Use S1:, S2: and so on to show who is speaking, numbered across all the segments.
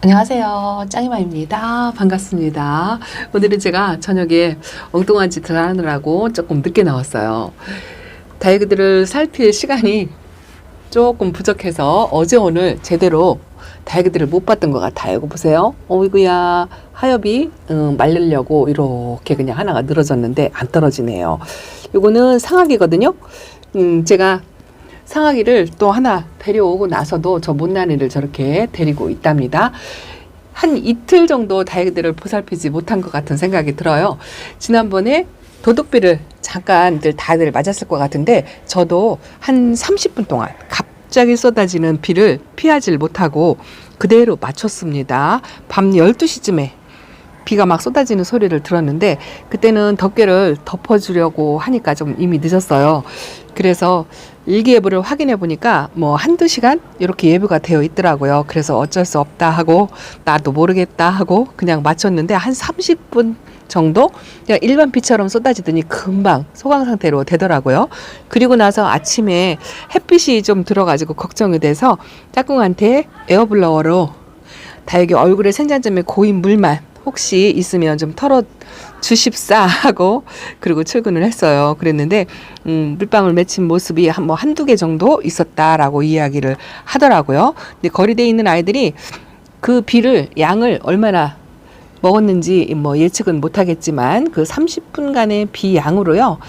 S1: 안녕하세요. 짱이마입니다. 반갑습니다. 오늘은 제가 저녁에 엉뚱한 짓을 하느라고 조금 늦게 나왔어요. 다육이들을 살필 시간이 조금 부족해서 어제 오늘 제대로 다육이들을 못 봤던 것 같아요. 이거 보세요. 어이구야, 하엽이 말리려고 이렇게 그냥 하나가 늘어졌는데 안 떨어지네요. 이거는 상아기거든요. 제가 상아기를 또 하나 데려오고 나서도 저 못난 애를 저렇게 데리고 있답니다. 한 이틀 정도 다육이들을 보살피지 못한 것 같은 생각이 들어요. 지난번에 도둑비를 잠깐 다들 맞았을 것 같은데 저도 한 30분 동안 갑자기 쏟아지는 비를 피하지 못하고 그대로 맞췄습니다. 밤 12시쯤에 비가 막 쏟아지는 소리를 들었는데 그때는 덮개를 덮어주려고 하니까 좀 이미 늦었어요. 그래서 일기예보를 확인해 보니까 뭐 한두 시간 이렇게 예보가 되어 있더라고요. 그래서 어쩔 수 없다 하고 나도 모르겠다 하고 그냥 맞췄는데 한 30분 정도 그냥 일반 비처럼 쏟아지더니 금방 소강 상태로 되더라고요. 그리고 나서 아침에 햇빛이 좀 들어가지고 걱정이 돼서 짝꿍한테 에어블로어로 다육이 얼굴에 생장점에 고인 물만 혹시 있으면 좀 털어 주십사 하고 그리고 출근을 했어요. 그랬는데 물방울 맺힌 모습이 한두 개 정도 있었다라고 이야기를 하더라고요. 근데 거리대에 있는 아이들이 그 비를 양을 얼마나 먹었는지 뭐 예측은 못하겠지만 그 30분간의 비 양으로요.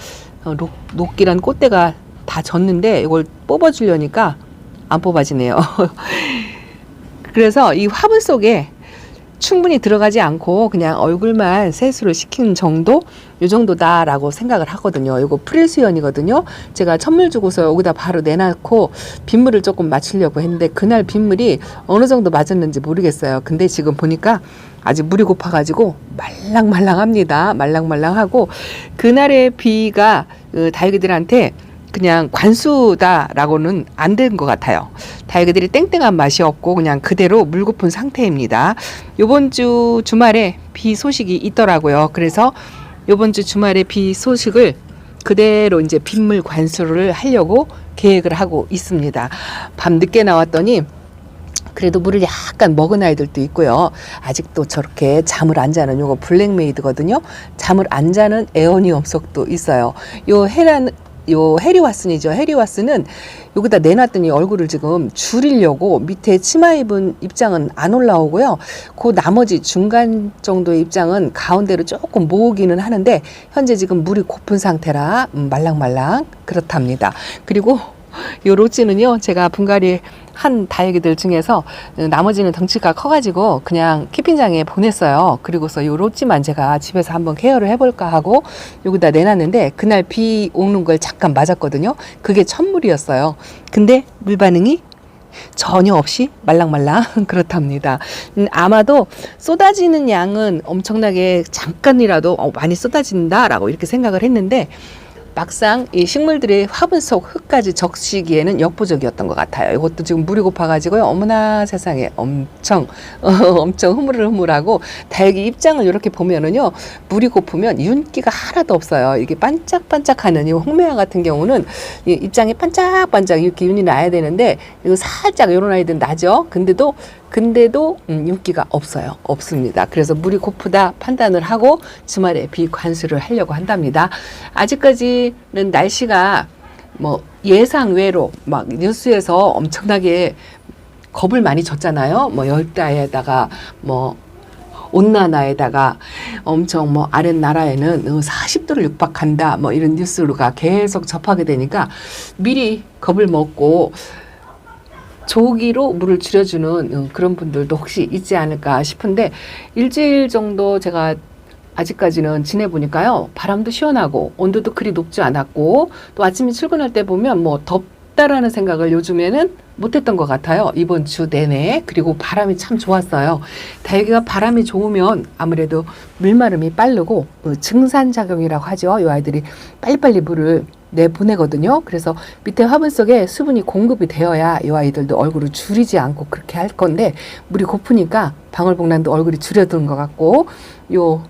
S1: 녹기란 꽃대가 다 졌는데 이걸 뽑아주려니까 안 뽑아지네요. 그래서 이 화분 속에 충분히 들어가지 않고 그냥 얼굴만 세수를 시키는 정도? 이 정도다라고 생각을 하거든요. 이거 프리수연이거든요. 제가 천물 주고서 여기다 바로 내놓고 빗물을 조금 맞추려고 했는데 그날 빗물이 어느 정도 맞았는지 모르겠어요. 근데 지금 보니까 아직 물이 고파가지고 말랑말랑합니다. 말랑말랑하고 그날의 비가 다육이들한테 그냥 관수다라고는 안 된 것 같아요. 다육이들이 땡땡한 맛이 없고 그냥 그대로 물고픈 상태입니다. 요번 주 주말에 비 소식이 있더라고요. 그래서 요번 주 주말에 비 소식을 그대로 이제 빗물 관수를 하려고 계획을 하고 있습니다. 밤 늦게 나왔더니 그래도 물을 약간 먹은 아이들도 있고요. 아직도 저렇게 잠을 안 자는 요거 블랙메이드거든요. 잠을 안 자는 에어니엄 속도 있어요. 요 해리와슨이죠. 해리와슨은 여기다 내놨더니 얼굴을 지금 줄이려고 밑에 치마 입은 입장은 안 올라오고요. 그 나머지 중간 정도의 입장은 가운데로 조금 모으기는 하는데 현재 지금 물이 고픈 상태라 말랑말랑 그렇답니다. 그리고 요 로찌는요, 제가 분갈이 한 다육이들 중에서 나머지는 덩치가 커가지고 그냥 키핑장에 보냈어요. 그리고서 요 로찌만 제가 집에서 한번 케어를 해볼까 하고 여기다 내놨는데 그날 비 오는 걸 잠깐 맞았거든요. 그게 첫물이었어요. 근데 물 반응이 전혀 없이 말랑말랑 그렇답니다. 아마도 쏟아지는 양은 엄청나게 잠깐이라도 많이 쏟아진다라고 이렇게 생각을 했는데 막상 이 식물들의 화분 속 흙까지 적시기에는 역부족이었던 것 같아요. 이것도 지금 물이 고파가지고요. 어머나 세상에 엄청 흐물흐물하고 다육이 입장을 이렇게 보면은요. 물이 고프면 윤기가 하나도 없어요. 이게 반짝반짝하는 이 홍매화 같은 경우는 이 입장에 반짝반짝 이렇게 윤이 나야 되는데 이거 살짝 이런 아이들은 나죠. 근데도 윤기가 없습니다. 그래서 물이 고프다 판단을 하고 주말에 비 관수를 하려고 한답니다. 아직까지는 날씨가 뭐 예상외로 막 뉴스에서 엄청나게 겁을 많이 줬잖아요. 뭐 열대야에다가 뭐 온난화에다가 엄청 뭐 아랫나라에는 40도를 육박한다 뭐 이런 뉴스가 계속 접하게 되니까 미리 겁을 먹고 조기로 물을 줄여주는 그런 분들도 혹시 있지 않을까 싶은데 일주일 정도 제가 아직까지는 지내보니까요. 바람도 시원하고 온도도 그리 높지 않았고 또 아침에 출근할 때 보면 뭐 덥다라는 생각을 요즘에는 못했던 것 같아요. 이번 주 내내. 그리고 바람이 참 좋았어요. 다육이가 바람이 좋으면 아무래도 물마름이 빠르고 증산작용이라고 하죠. 이 아이들이 빨리빨리 물을 내보내거든요. 그래서 밑에 화분 속에 수분이 공급이 되어야 이 아이들도 얼굴을 줄이지 않고 그렇게 할 건데 물이 고프니까 방울복란도 얼굴이 줄어든 것 같고 요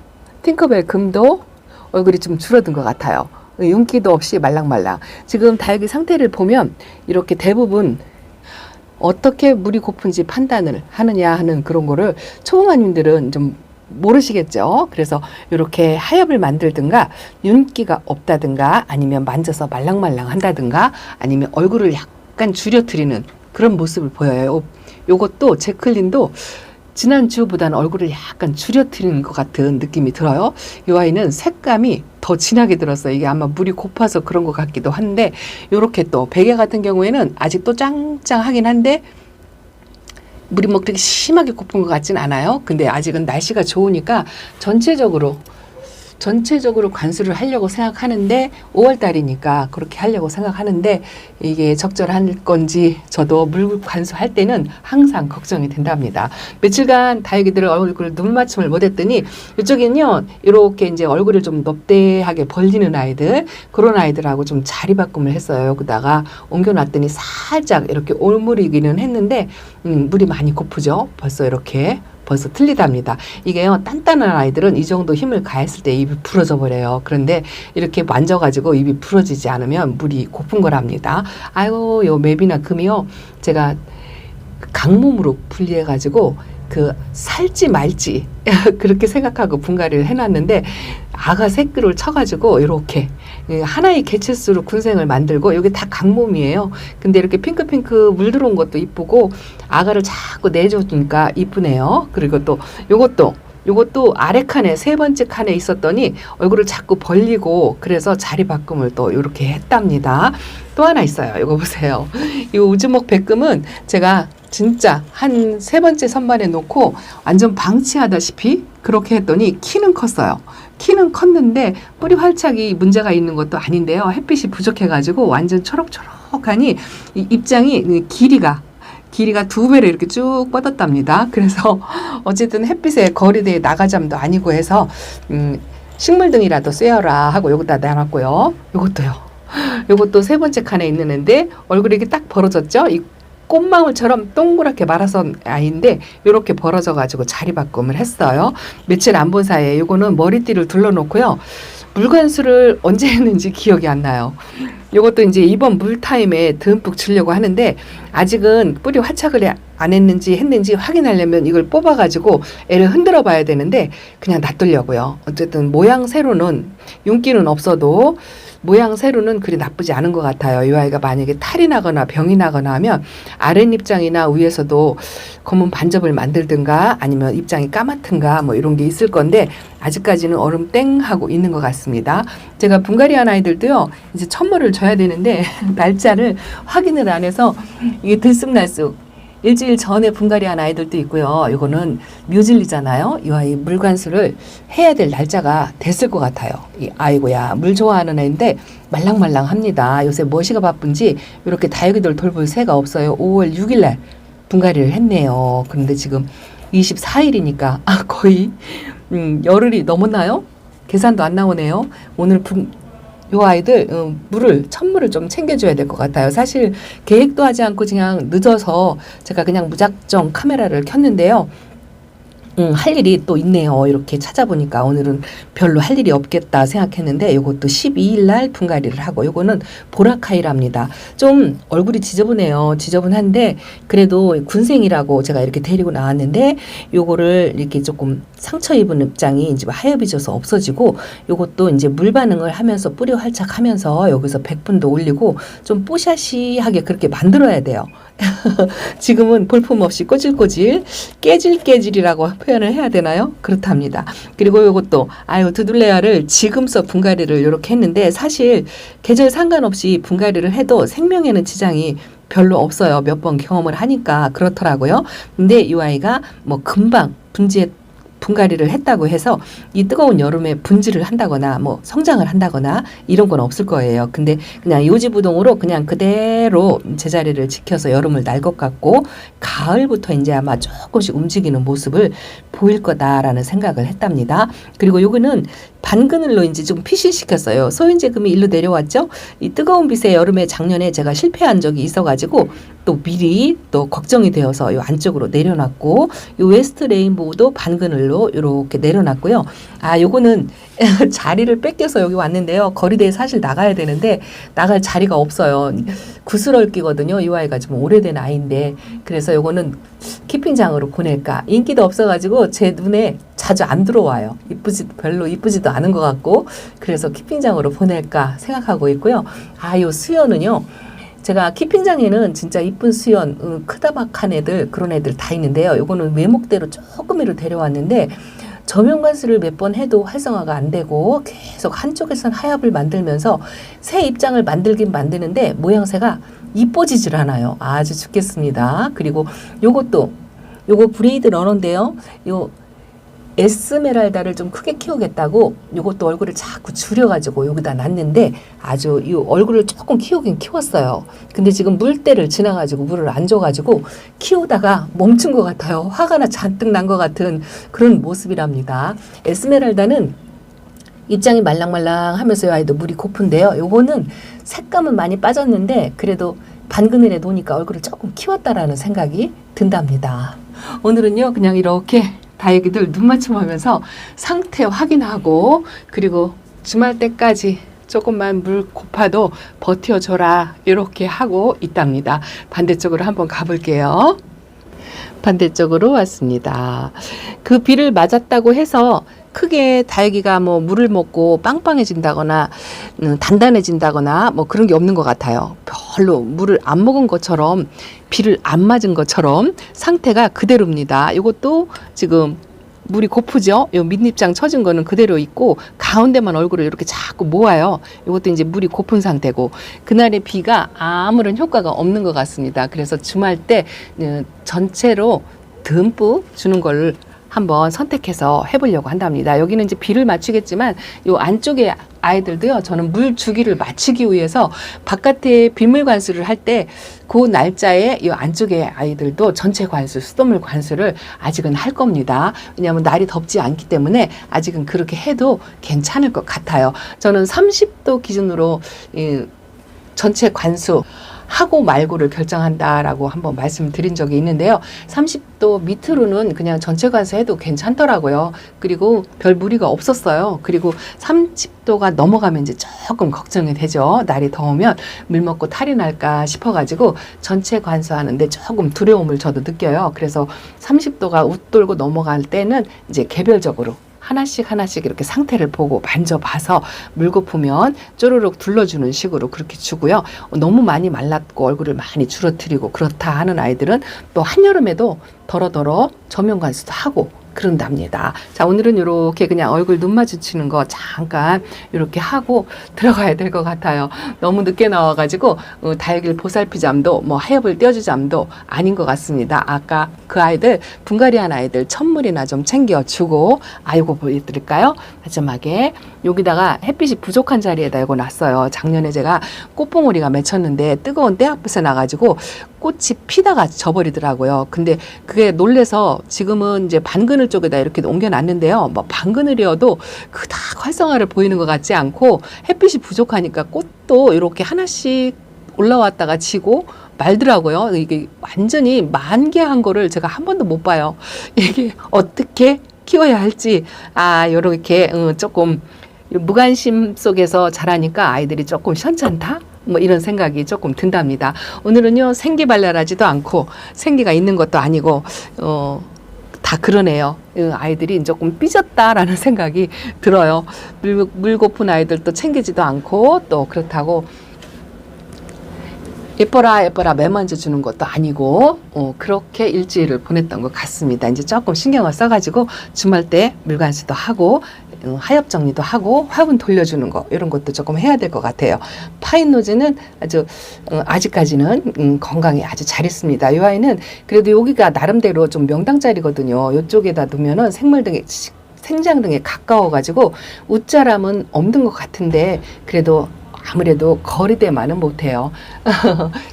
S1: 팅커벨 금도 얼굴이 좀 줄어든 것 같아요. 윤기도 없이 말랑말랑. 지금 다육이 상태를 보면 이렇게 대부분 어떻게 물이 고픈지 판단을 하느냐 하는 그런 거를 초보마님들은 좀 모르시겠죠. 그래서 이렇게 하엽을 만들든가 윤기가 없다든가 아니면 만져서 말랑말랑 한다든가 아니면 얼굴을 약간 줄여드리는 그런 모습을 보여요. 요것도 제클린도 지난주보다는 얼굴을 약간 줄여드리는 것 같은 느낌이 들어요. 이 아이는 색감이 더 진하게 들었어요. 이게 아마 물이 고파서 그런 것 같기도 한데, 요렇게 또 베개 같은 경우에는 아직도 짱짱하긴 한데 물이 뭐 그렇게 심하게 고픈 것 같진 않아요. 근데 아직은 날씨가 좋으니까 전체적으로 관수를 하려고 생각하는데 5월달이니까 그렇게 하려고 생각하는데 이게 적절할 건지 저도 물 관수할 때는 항상 걱정이 된답니다. 며칠간 다육이들 얼굴 눈 맞춤을 못했더니 이쪽에는요 이렇게 이제 얼굴을 좀 넙대하게 벌리는 아이들 그런 아이들하고 좀 자리 바꿈을 했어요. 여기다가 옮겨놨더니 살짝 이렇게 올무리기는 했는데 물이 많이 고프죠. 벌써 틀리답니다. 이게요 단단한 아이들은 이 정도 힘을 가했을 때 입이 부러져 버려요. 그런데 이렇게 만져가지고 입이 부러지지 않으면 물이 고픈 거랍니다. 아이고 요 맵이나 금이요 제가 강몸으로 분리해가지고 그 살지 말지 그렇게 생각하고 분갈이를 해놨는데 아가 새끼를 쳐가지고 이렇게 하나의 개체수로 군생을 만들고 여기 다 강몸이에요. 근데 이렇게 핑크핑크 물 들어온 것도 이쁘고 아가를 자꾸 내줘주니까 이쁘네요. 그리고 또 요것도 아래 칸에 세 번째 칸에 있었더니 얼굴을 자꾸 벌리고 그래서 자리 바꿈을 또 이렇게 했답니다. 또 하나 있어요. 이거 보세요. 이 우즈목 백금은 제가 진짜 한 세 번째 선반에 놓고 완전 방치하다시피 그렇게 했더니 키는 컸어요. 키는 컸는데 뿌리 활착이 문제가 있는 것도 아닌데요. 햇빛이 부족해가지고 완전 초록초록하니 이 입장이 길이가 2배로 이렇게 쭉 뻗었답니다. 그래서 어쨌든 햇빛에 거리대에 나가잠도 아니고 해서 식물등이라도 쐬어라 하고 여기다 놔놨고요. 요것도 세 번째 칸에 있는 애인데 얼굴이 이렇게 딱 벌어졌죠. 이 꽃망울처럼 동그랗게 말아선 아이인데 이렇게 벌어져 가지고 자리 바꿈을 했어요. 며칠 안 본 사이에 요거는 머리띠를 둘러놓고요. 물관수를 언제 했는지 기억이 안 나요. 요것도 이제 이번 물타임에 듬뿍 주려고 하는데 아직은 뿌리 화착을 안 했는지 확인하려면 이걸 뽑아가지고 애를 흔들어 봐야 되는데 그냥 놔두려고요. 어쨌든 모양새로는 윤기는 없어도 모양새로는 그리 나쁘지 않은 것 같아요. 이 아이가 만약에 탈이 나거나 병이 나거나 하면 아랫입장이나 위에서도 검은 반접을 만들든가 아니면 입장이 까맣든가 뭐 이런 게 있을 건데 아직까지는 얼음 땡 하고 있는 것 같습니다. 제가 분갈이한 아이들도요 이제 천물을 줘야 되는데 날짜를 확인을 안 해서 이게 들쑥날쑥 일주일 전에 분갈이한 아이들도 있고요. 이거는 뮤즐리잖아요. 이 아이 물관수를 해야 될 날짜가 됐을 것 같아요. 이 아이고야 물 좋아하는 애인데 말랑말랑합니다. 요새 무엇이가 바쁜지 이렇게 다육이들 돌볼 새가 없어요. 5월 6일 날 분갈이를 했네요. 그런데 지금 24일이니까 거의 열흘이 넘었나요? 계산도 안 나오네요. 오늘 요 아이들 천물을 좀 챙겨줘야 될 것 같아요. 사실 계획도 하지 않고 그냥 늦어서 제가 그냥 무작정 카메라를 켰는데요. 할 일이 또 있네요. 이렇게 찾아보니까 오늘은 별로 할 일이 없겠다 생각했는데 이것도 12일 날 분갈이를 하고 이거는 보라카이랍니다. 좀 얼굴이 지저분한데 그래도 군생이라고 제가 이렇게 데리고 나왔는데 요거를 이렇게 조금 상처 입은 입장이 이제 하엽이 져서 없어지고 요것도 이제 물 반응을 하면서 뿌리 활착하면서 여기서 백분도 올리고 좀 뽀샤시하게 그렇게 만들어야 돼요. 지금은 볼품없이 꼬질꼬질 깨질깨질이라고 표현을 해야 되나요? 그렇답니다. 그리고 이것도 두들레아를 지금서 분갈이를 이렇게 했는데 사실 계절 상관없이 분갈이를 해도 생명에는 지장이 별로 없어요. 몇 번 경험을 하니까 그렇더라고요. 근데 이 아이가 뭐 금방 분갈이를 했다고 해서 이 뜨거운 여름에 분질을 한다거나 뭐 성장을 한다거나 이런 건 없을 거예요. 근데 그냥 요지부동으로 그냥 그대로 제자리를 지켜서 여름을 날 것 같고 가을부터 이제 아마 조금씩 움직이는 모습을 보일 거다라는 생각을 했답니다. 그리고 요거는 반그늘로 이제 좀 피신시켰어요. 소인제금이 일로 내려왔죠. 이 뜨거운 빛에 여름에 작년에 제가 실패한 적이 있어가지고 또 미리 또 걱정이 되어서 요 안쪽으로 내려놨고, 요 웨스트 레인보우도 반그늘로 이렇게 내려놨고요. 아, 요거는 자리를 뺏겨서 여기 왔는데요. 거리대에 사실 나가야 되는데 나갈 자리가 없어요. 구슬얽기거든요. 이 아이가 좀 오래된 아이인데, 그래서 요거는 키핑장으로 보낼까. 인기도 없어가지고 제 눈에 자주 안 들어와요. 별로 이쁘지도 않은 것 같고, 그래서 키핑장으로 보낼까 생각하고 있고요. 아, 요 수연은요, 제가 키핑장에는 진짜 이쁜 수연, 크다박한 애들, 그런 애들 다 있는데요. 요거는 외목대로 조금이로 데려왔는데, 저면관수를 몇 번 해도 활성화가 안 되고 계속 한쪽에선 하엽을 만들면서 새 입장을 만들긴 만드는데 모양새가 이뻐지질 않아요. 아주 죽겠습니다. 그리고 요거 브레이드 러너인데요. 요 에스메랄다를 좀 크게 키우겠다고 요것도 얼굴을 자꾸 줄여가지고 여기다 놨는데 아주 이 얼굴을 조금 키우긴 키웠어요. 근데 지금 물때를 지나가지고 물을 안 줘가지고 키우다가 멈춘 것 같아요. 화가 잔뜩 난 것 같은 그런 모습이랍니다. 에스메랄다는 입장이 말랑말랑하면서 이 아이도 물이 고픈데요. 요거는 색감은 많이 빠졌는데 그래도 반그늘에 놓으니까 얼굴을 조금 키웠다라는 생각이 든답니다. 오늘은요 그냥 이렇게 다육이들 눈 맞춤하면서 상태 확인하고, 그리고 주말 때까지 조금만 물 고파도 버텨줘라 이렇게 하고 있답니다. 반대쪽으로 한번 가볼게요. 반대쪽으로 왔습니다. 그 비를 맞았다고 해서 크게 다육이가 뭐 물을 먹고 빵빵해진다거나 단단해진다거나 뭐 그런 게 없는 것 같아요. 별로 물을 안 먹은 것처럼, 비를 안 맞은 것처럼 상태가 그대로입니다. 이것도 지금 물이 고프죠? 요 밑입장 처진 거는 그대로 있고 가운데만 얼굴을 이렇게 자꾸 모아요. 이것도 이제 물이 고픈 상태고, 그날의 비가 아무런 효과가 없는 것 같습니다. 그래서 주말 때 전체로 듬뿍 주는 걸 한번 선택해서 해보려고 한답니다. 여기는 이제 비를 맞추겠지만 요 안쪽에 아이들도요, 저는 물 주기를 맞추기 위해서 바깥에 빗물 관수를 할 때 그 날짜에 이 안쪽에 아이들도 전체 관수, 수돗물 관수를 아직은 할 겁니다. 왜냐하면 날이 덥지 않기 때문에 아직은 그렇게 해도 괜찮을 것 같아요. 저는 30도 기준으로 전체 관수 하고 말고를 결정한다라고 한번 말씀드린 적이 있는데요. 30도 밑으로는 그냥 전체 관수해도 괜찮더라고요. 그리고 별 무리가 없었어요. 그리고 30도가 넘어가면 이제 조금 걱정이 되죠. 날이 더우면 물 먹고 탈이 날까 싶어가지고 전체 관수하는데 조금 두려움을 저도 느껴요. 그래서 30도가 웃돌고 넘어갈 때는 이제 개별적으로 하나씩 이렇게 상태를 보고 만져봐서 물 고프면 쪼르륵 둘러주는 식으로 그렇게 주고요. 너무 많이 말랐고 얼굴을 많이 줄어뜨리고 그렇다 하는 아이들은 또 한여름에도 더러더러 저면 관수도 하고 그런답니다. 자, 오늘은 이렇게 그냥 얼굴 눈 마주치는 거 잠깐 이렇게 하고 들어가야 될 것 같아요. 너무 늦게 나와가지고 다육일 보살피잠도 뭐 하엽을 떼어주잠도 아닌 것 같습니다. 아까 그 아이들 분갈이한 아이들 천물이나 좀 챙겨주고, 아이고 보여드릴까요? 마지막에 여기다가 햇빛이 부족한 자리에다 이거 놨어요. 작년에 제가 꽃봉오리가 맺혔는데 뜨거운 때앞에서 나가지고 꽃이 피다가 져버리더라고요. 근데 그게 놀래서 지금은 이제 반그늘 쪽에다 이렇게 옮겨놨는데요. 뭐 반그늘이어도 그닥 활성화를 보이는 것 같지 않고 햇빛이 부족하니까 꽃도 이렇게 하나씩 올라왔다가 지고 말더라고요. 이게 완전히 만개한 거를 제가 한 번도 못 봐요. 이게 어떻게 키워야 할지, 요렇게 조금 무관심 속에서 자라니까 아이들이 조금 현찮다? 뭐 이런 생각이 조금 든답니다. 오늘은요, 생기발랄하지도 않고 생기가 있는 것도 아니고 다 그러네요. 아이들이 조금 삐졌다라는 생각이 들어요. 물 고픈 아이들도 챙기지도 않고 또 그렇다고 예뻐라 매만져 주는 것도 아니고 그렇게 일주일을 보냈던 것 같습니다. 이제 조금 신경을 써가지고 주말 때 물관수도 하고 하엽 정리도 하고 화분 돌려주는 거 이런 것도 조금 해야 될 것 같아요. 파인노즈는 아주 아직까지는 건강히 아주 잘 있습니다. 이 아이는 그래도 여기가 나름대로 좀 명당짜리거든요. 이쪽에다 두면은 생장 등에 가까워가지고 웃자람은 없는 것 같은데 그래도 아무래도 거리대만은 못해요.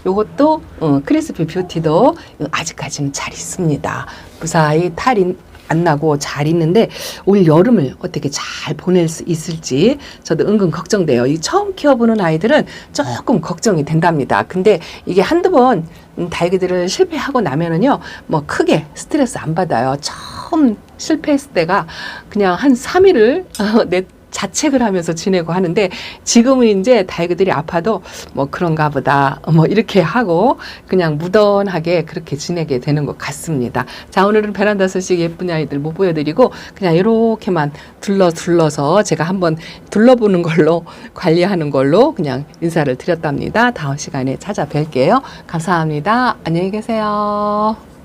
S1: 요것도 크리스피 뷰티도 아직까지는 잘 있습니다. 무사히 탈이 안 나고 잘 있는데 올 여름을 어떻게 잘 보낼 수 있을지 저도 은근 걱정돼요. 이 처음 키워보는 아이들은 조금 걱정이 된답니다. 근데 이게 한두 번 다육이들을 실패하고 나면은요, 뭐 크게 스트레스 안 받아요. 처음 실패했을 때가 그냥 한 3일을 내 자책을 하면서 지내고 하는데, 지금은 이제 다육이들이 아파도 뭐 그런가 보다 뭐 이렇게 하고 그냥 무던하게 그렇게 지내게 되는 것 같습니다. 자, 오늘은 베란다 소식 예쁜 아이들 못 보여드리고 그냥 이렇게만 둘러서 제가 한번 둘러보는 걸로 관리하는 걸로 그냥 인사를 드렸답니다. 다음 시간에 찾아뵐게요. 감사합니다. 안녕히 계세요.